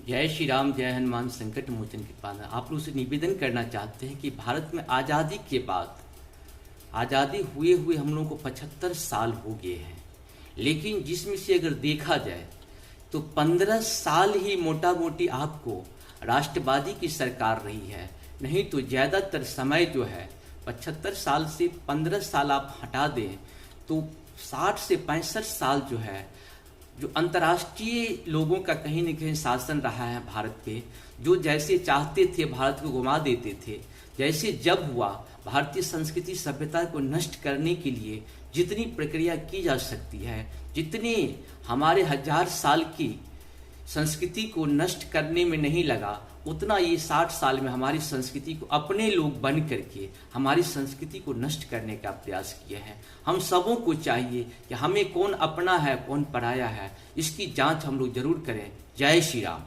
जय श्री राम, जय हनुमान संकट मोचन कृपाल। आप लोग से निवेदन करना चाहते हैं कि भारत में आज़ादी के बाद, आज़ादी हुए हुए हम लोगों को 75 साल हो गए हैं, लेकिन जिसमें से अगर देखा जाए तो 15 साल ही मोटा मोटी आपको राष्ट्रवादी की सरकार रही है। नहीं तो ज़्यादातर समय जो है 75 साल से 15 साल आप हटा दें तो 60 से 65 साल जो है जो अंतर्राष्ट्रीय लोगों का कहीं न कहीं शासन रहा है भारत पे, जो जैसे चाहते थे भारत को घुमा देते थे। जैसे जब हुआ भारतीय संस्कृति सभ्यता को नष्ट करने के लिए जितनी प्रक्रिया की जा सकती है, जितने हमारे 1000 साल की संस्कृति को नष्ट करने में नहीं लगा, उतना ये 60 साल में हमारी संस्कृति को अपने लोग बन करके हमारी संस्कृति को नष्ट करने का प्रयास किए हैं। हम सबों को चाहिए कि हमें कौन अपना है कौन पराया है, इसकी जांच हम लोग जरूर करें। जय श्री राम।